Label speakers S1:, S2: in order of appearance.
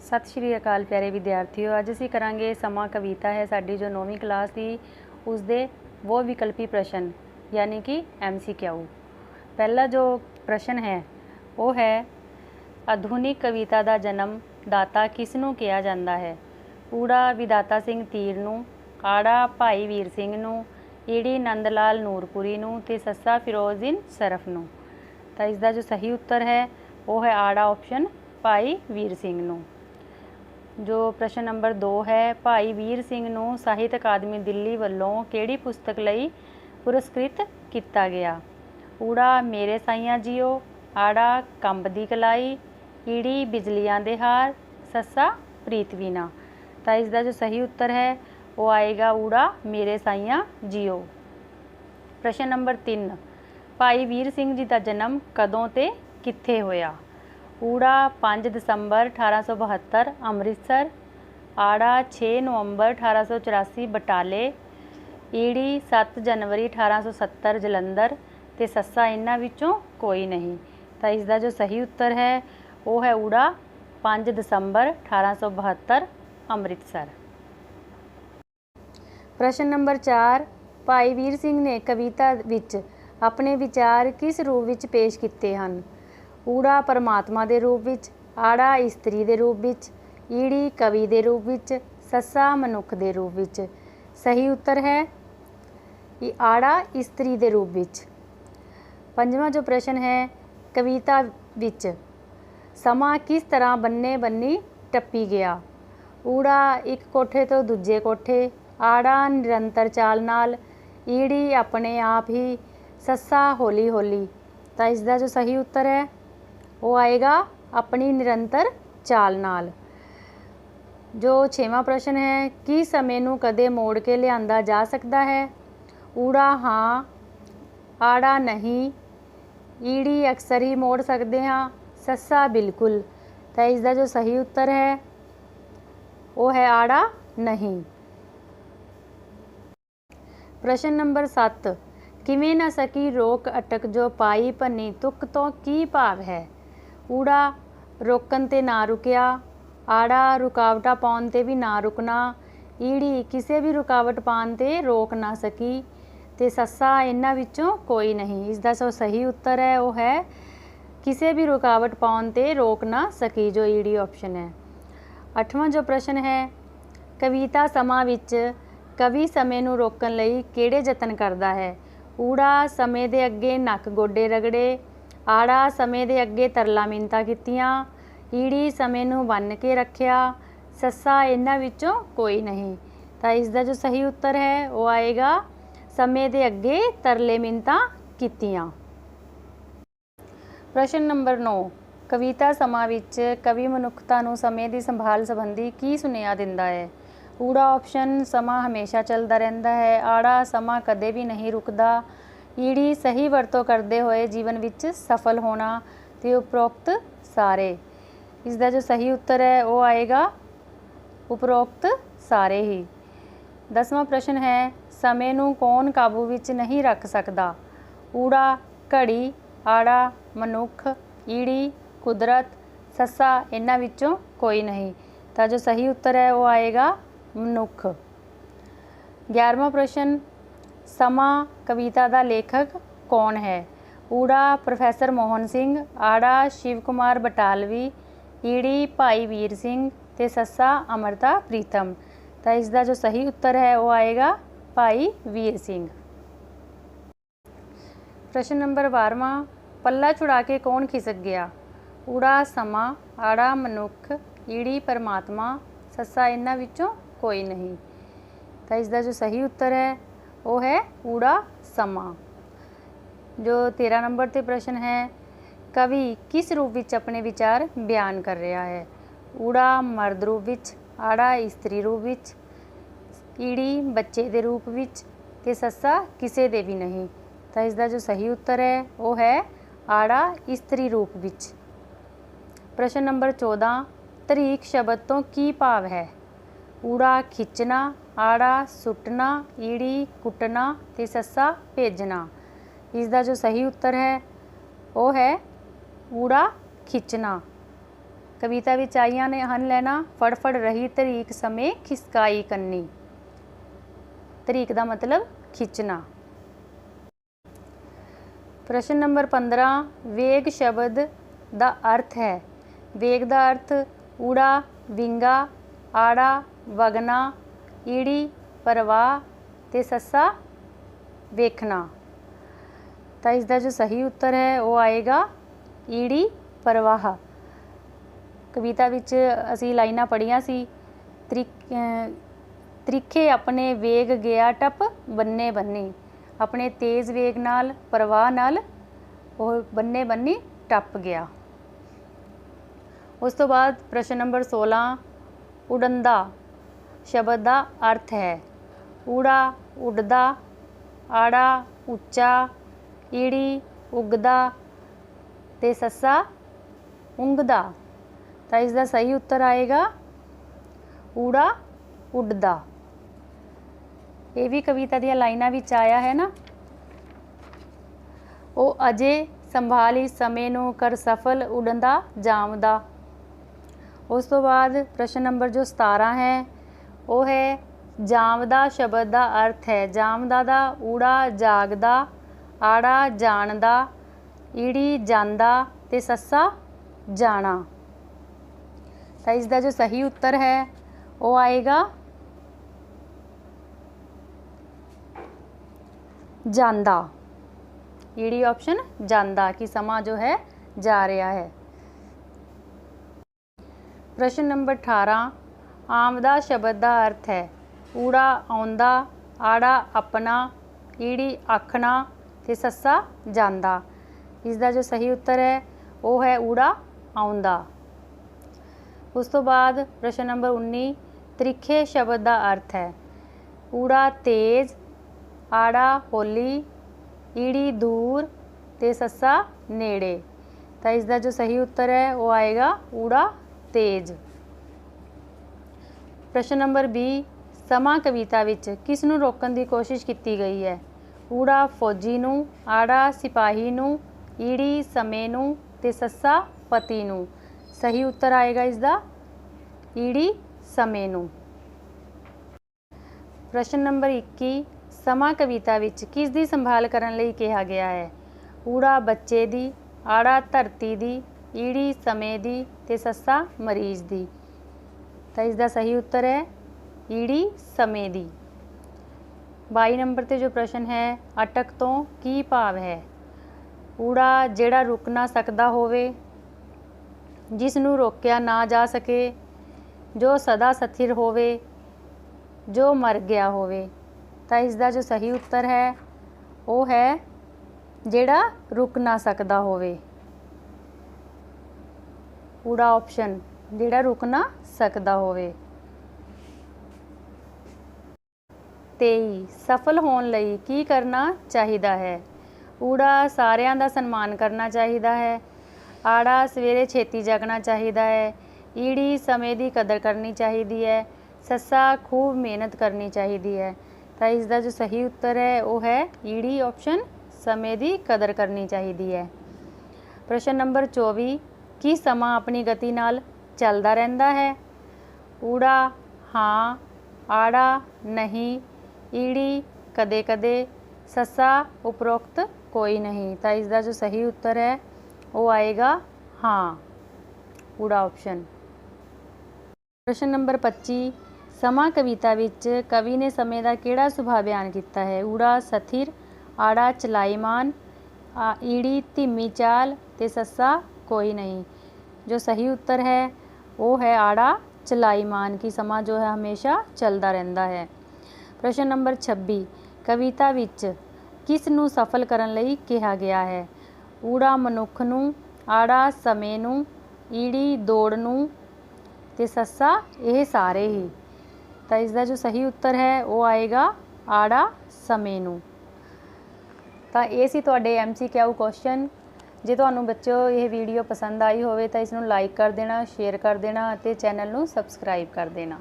S1: सत श्री अकाल प्यारे विद्यार्थियों, अज असीं करांगे समा कविता है साडी जो 9वीं क्लास की उसदे वो विकल्पी प्रश्न यानी कि MCQ। पहला जो प्रश्न है वो है आधुनिक कविता का जन्म दाता किसनूं कहा जाता है। ऊड़ा विधाता सिंह तीर नूं, आड़ा भाई वीर सिंह नूं, ईड़ी नंद लाल नूरपुरी नूं ते सस्सा फिरोज़दीन सरफ नूं। तो इसका जो सही उत्तर है वो है आड़ा ऑप्शन भाई वीर सिंह नूं। जो प्रश्न नंबर 2 है भाई वीर सिंह नूं ਸਾਹਿਤ अकादमी दिल्ली ਵੱਲੋਂ ਕਿਹੜੀ पुस्तक ਲਈ पुरस्कृत किया गया। ऊड़ा मेरे साइयां जियो, आड़ा कंब दी कलाई, ईड़ी बिजलियां दे हार, सस्सा प्रीतवीना। तो इसका जो सही उत्तर है वो आएगा ऊड़ा मेरे साइयां जियो। प्रश्न नंबर 3 भाई वीर सिंह जी का जन्म कदों ते कित्थे होया। ऊड़ा 5 दसंबर 1872 अमृतसर, आड़ा 6 नवंबर 1884 बटाले, ईड़ी 7 जनवरी 1870 जलंधर ते सस्सा इन्हां विचों कोई नहीं। तो इसका जो सही उत्तर है वो है ऊड़ा 5 दसंबर 1872 अमृतसर। प्रश्न नंबर 4 भाई वीर सिंह ने कविता विच अपने विचार किस रूप विच पेश किए हैं। ऊड़ा परमात्मा के रूप विच, आड़ा इस्त्री के रूप विच, ईड़ी कवि के रूप विच, सस्सा मनुख के रूप विच। सही उत्तर है आड़ा इस्त्री के रूप विच। पंजवां जो प्रश्न है कविता विच समा किस तरह बन्ने बन्नी टप्पी गया। ऊड़ा एक कोठे तो दूजे कोठे, आड़ा निरंतर चाल नाल, ईड़ी अपने आप ही, सस्सा हौली हौली। तो इसका जो सही उत्तर है वो आएगा अपनी निरंतर चाल नाल। जो 6वां प्रश्न है कि समय नूं कदे मोड़ के लिआंदा जा सकता है। ऊड़ा हाँ, आड़ा नहीं, ईड़ी अक्सर ही मोड़ सकते हाँ, सस्सा बिल्कुल। तो इसका जो सही उत्तर है वो है आड़ा नहीं। प्रश्न नंबर 7 किवें ना सकी रोक अटक जो पाई भन्नी तुक तो की भाव है। ऊड़ा रोकन ते ना रुकिया, आड़ा रुकावटा पाउण ते भी ना रुकना, ईड़ी किसी भी रुकावट पाउण ते रोक ना सकी ते सस्सा इन्हां विचों कोई नहीं। इसका जो सही उत्तर है वो है किसी भी रुकावट पाउण ते रोक ना सकी, जो ईडी ऑप्शन है। 8वां जो प्रश्न है कविता समा विच कवि समय नूं रोकण लई किहड़े यतन करदा है। ऊड़ा समय दे अगे नक गोडे रगड़े, आड़ा समय दे अगे तरला मिन्नतां कीतियां, ईड़ी समय नूं बन के रखिया, सस्सा इन्हां विचों कोई नहीं। तो इसका जो सही उत्तर है वो आएगा समय दे अगे तरले मिन्नतां कीतियां। प्रश्न नंबर 9 कविता समा विच कवि मनुखता नूं समय की संभाल संबंधी की सुनेहा दिंदा है। ऊड़ा ऑप्शन समा हमेशा चलता रहता है, आड़ा समा कदे भी नहीं रुकदा, ईड़ी सही वरतों करते हुए जीवन विच सफल होना ते उपरोक्त सारे। इसका जो सही उत्तर है वो आएगा उपरोक्त सारे ही। 10वां प्रश्न है समय नूं कौन काबू विच नहीं रख सकता। ऊड़ा घड़ी, आड़ा मनुख, ईड़ी कुदरत, सस्सा इन्हां विचों कोई नहीं। तो जो सही उत्तर है वो आएगा मनुख। 11वां प्रश्न समा कविता का लेखक कौन है। ऊड़ा प्रोफैसर मोहन सिंह, आड़ा शिव कुमार बटालवी, ईड़ी भाई वीर सिंह ते सस्सा अमृता प्रीतम। तो इसका जो सही उत्तर है वो आएगा भाई वीर सिंह। प्रश्न नंबर 12वां पल्ला छुड़ा के कौन खिसक गया। ऊड़ा समा, आड़ा मनुख, ईड़ी परमात्मा, सस्सा इन्हां विचों कोई नहीं। तो इसका जो सही उत्तर है वो है ऊड़ा समा। जो 13 नंबर ते प्रश्न है कवि किस रूप विच अपने विचार बयान कर रहा है। ऊड़ा मर्द रूप विच, आड़ा इस्त्री रूप विच, ईड़ी बच्चे के रूप विच ते सस्सा किसी दे भी नहीं। तो इसका जो सही उत्तर है वो है आड़ा इस्त्री रूप विच। प्रश्न नंबर 14 तरीक शब्द तो की भाव है। ऊड़ा खिंचना, आड़ा सुटना, ईड़ी कुटना ते सस्सा भेजना। इसका जो सही उत्तर है वो है ऊड़ा खिंचना। कविता विच आईयां ने हन लैना फड़फड़ रही तरीक समय खिसकाई कन्नी। तरीक का मतलब खिंचना। प्रश्न नंबर 15 वेग शब्द का अर्थ है। वेग का अर्थ ऊड़ा विंगा आड़ा वगना ईड़ी परवाह ते सस्सा वेखना। तो इसका जो सही उत्तर है वो आएगा ईड़ी परवाह। कविता विच असी लाइनां पढ़ियां सी त्रिखे अपने वेग गया टप बन्ने बन्नी। अपने तेज़ वेग नाल परवाह नाल वो बन्ने बन्नी टप गया। उस तो बाद प्रश्न नंबर 16 उड़ंदा शब्द का अर्थ है। ऊड़ा उड़दा आड़ा उच्चा ईड़ी उगदा ते सस्सा ऊंघदा। तो इसका सही उत्तर आएगा ऊड़ा उड़दा। ये भी कविता दी लाइनां विच आया है ना। ओ अजे संभाली समय नूं कर सफल उड़दा जामदा। उस तो बाद प्रश्न नंबर जो 17 है वो है जामदा शब्द का अर्थ है। जामदा दा ऊड़ा जागदा आड़ा जानदा ईड़ी जांदा ते सस्सा जाना। तो इसका जो सही उत्तर है वो आएगा जांदा। ईड़ी ऑप्शन जांदा कि समा जो है जा रहा है। प्रश्न नंबर 18 आमदा शब्द का अर्थ है। ऊड़ा आउंदा आड़ा अपना ईड़ी आखना ते सस्सा जांदा। इसका जो सही उत्तर है वो है ऊड़ा आउंदा। उस तो बाद प्रश्न नंबर 19 त्रिखे शब्द का अर्थ है। ऊड़ा तेज आड़ा होली ईड़ी दूर ते सस्सा नेड़े। तो इसका जो सही उत्तर है वो आएगा ऊड़ा तेज। प्रश्न नंबर 20 समा कविता विच किस नूं रोकण की कोशिश की गई है। ऊड़ा फौजी नूं आड़ा सिपाही नूं ईड़ी समय नूं ते सस्सा पति नूं। सही उत्तर आएगा इसका ईड़ी समय नूं। प्रश्न नंबर 21 समा कविता विच किस दी संभाल करन लई कहा गया है। ऊड़ा बच्चे दी आड़ा धरती दी ईड़ी समय दी ते सस्सा मरीज दी। तो इसका सही उत्तर है ईड़ी समय दी। 22 नंबर ते जो प्रश्न है अटक तो की भाव है। ऊड़ा जिहड़ा रुक ना सकदा होवे जिस नूं रोकिया ना जा सके जो सदा स्थिर होवे जो मर गया होवे। तो इसका जो सही उत्तर है वो है जिहड़ा रुक ना सकदा होवे। ऊड़ा ऑप्शन जिहड़ा रुक ना सकदा होवे। 23 सफल होने लई की करना चाहिदा है। ऊड़ा सारियां दा सन्मान करना चाहिदा है आड़ा सवेरे छेती जागना चाहिदा है ईड़ी समय की कदर करनी चाहिदी है सस्सा खूब मेहनत करनी चाहिदी है। तो इसका जो सही उत्तर है वो है ईड़ी ऑप्शन समय की कदर करनी चाहिदी है। प्रश्न नंबर 24 की समा अपनी गति नाल चलदा रहिंदा है। ऊड़ा हाँ आड़ा नहीं ईड़ी कदे कदे सस्सा उपरोक्त कोई नहीं। तो इसका जो सही उत्तर है वो आएगा हाँ ऊड़ा ऑप्शन। प्रश्न नंबर 25 समा कविता विच कवि ने समय का किहड़ा सुभाव बयान किया है। ऊड़ा स्थिर आड़ा चलाईमान ईड़ी धीमी चाल ते सस्सा कोई नहीं। जो सही उत्तर है वो है आड़ा चलाईमान की समा जो है हमेशा चलता रहता है। प्रश्न नंबर 26 कविता विच किस नूं सफल करन लई कहा गया है। ऊड़ा मनुख नूं आड़ा समय नूं ईड़ी दौड़ नूं ते सस्सा ये सारे ही। तो इसका जो सही उत्तर है वो आएगा आड़ा समय नूं। तो ये सी तुहाडे MCQ क्वेश्चन। जे तुहानूं बच्चों यह वीडियो पसंद आई होवे तो इसनूं लाइक कर देना शेयर कर देना ते चैनल नूं सबसक्राइब कर देना।